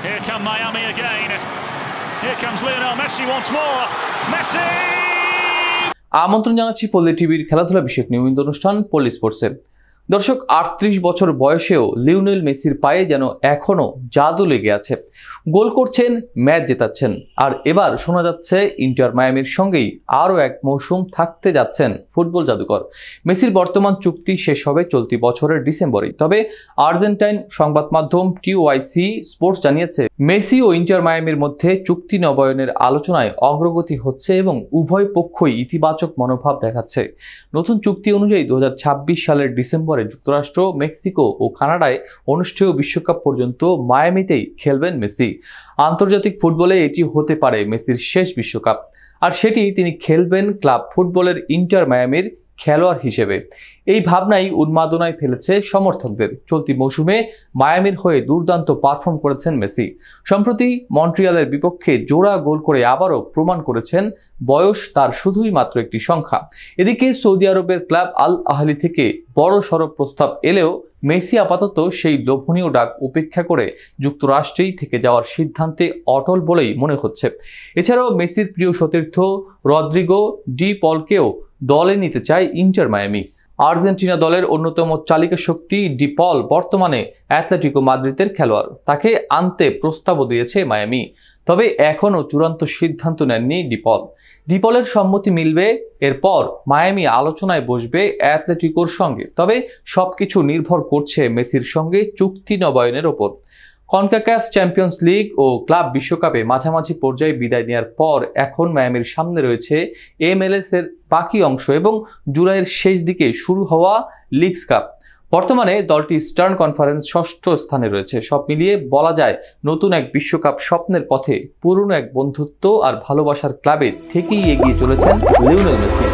Here come Miami again. Here comes Lionel Messi once more. Messi! আমন্ত্রণ জানাচ্ছি পল্লী টিভির খেলাধুলা বিষয়ক নিয়মিত অনুষ্ঠান পল্লী স্পোর্টসে। দর্শক, 38 বছর বয়সেও লিওনেল মেসির পায়ে যেন এখনো জাদু লেগে আছে। গোল করছেন, ম্যাচ জেতাচ্ছেন, আর এবার শোনা যাচ্ছে ইন্টার মায়ামির সঙ্গেই আরও এক মৌসুম থাকতে যাচ্ছেন ফুটবল জাদুকর। মেসির বর্তমান চুক্তি শেষ হবে চলতি বছরের ডিসেম্বরেই। তবে আর্জেন্টাইন সংবাদ মাধ্যম টিওআইসি স্পোর্টস জানিয়েছে, মেসি ও ইন্টার মায়ামির মধ্যে চুক্তি নবায়নের আলোচনায় অগ্রগতি হচ্ছে এবং উভয় পক্ষই ইতিবাচক মনোভাব দেখাচ্ছে। নতুন চুক্তি অনুযায়ী 2026 সালের ডিসেম্বরে যুক্তরাষ্ট্র, মেক্সিকো ও কানাডায় অনুষ্ঠেয় বিশ্বকাপ পর্যন্ত মায়ামিতেই খেলবেন মেসি। আন্তর্জাতিক ফুটবলে এটি হতে পারে মেসির শেষ বিশ্বকাপ, আর সেটি তিনি খেলবেন ক্লাব ফুটবলের ইন্টার মায়ামির খেলোয়াড় হিসেবে। এই ভাবনাই উন্মাদনায় ফেলেছে সমর্থকদের। চলতি মৌসুমে মায়ামির হয়ে দুর্দান্ত পারফর্ম করেছেন মেসি। সম্প্রতি মন্ট্রিয়ালের বিপক্ষে জোড়া গোল করে আবারও প্রমাণ করেছেন বয়স তার শুধুই মাত্র একটি সংখ্যা। এদিকে সৌদি আরবের ক্লাব আল আহলি থেকে বড় সড় প্রস্তাব এলেও মেসি আপাতত সেই লোভনীয় ডাক উপেক্ষা করে যুক্তরাষ্ট্রেই থেকে যাওয়ার সিদ্ধান্তে অটল বলেই মনে হচ্ছে। এছাড়াও মেসির প্রিয় সতীর্থ রদ্রিগো ডি পলকেও দলে নিতে চায় ইন্টার মায়ামি। আর্জেন্টিনা দলের অন্যতম চালিকা শক্তি ডি পল বর্তমানে অ্যাথলেটিকো মাদ্রিদের খেলোয়াড়। তাকে আনতে প্রস্তাবও দিয়েছে মায়ামি, তবে এখনও চূড়ান্ত সিদ্ধান্ত নেননি ডিপলের সম্মতি মিলবে, এরপর মায়ামি আলোচনায় বসবে অ্যাথলেটিকোর সঙ্গে। তবে সবকিছু নির্ভর করছে মেসির সঙ্গে চুক্তি নবায়নের ওপর। কনকাকাফ চ্যাম্পিয়ন্স লিগ ও ক্লাব বিশ্বকাপে মাঝামাঝি পর্যায়ে বিদায় নেওয়ার পর এখন মায়ামির সামনে রয়েছে MLS এর বাকি অংশ এবং জুলাইয়ের শেষ দিকে শুরু হওয়া লিগস কাপ। বর্তমানে দলটি ইস্টার্ন কনফারেন্স 6ষ্ঠ স্থানে রয়েছে। সব মিলিয়ে বলা যায়, নতুন এক বিশ্বকাপ স্বপ্নের পথে পুরনো এক বন্ধুত্ব আর ভালোবাসার ক্লাবে থেকেই এগিয়ে চলেছেন লিওনেল মেসি।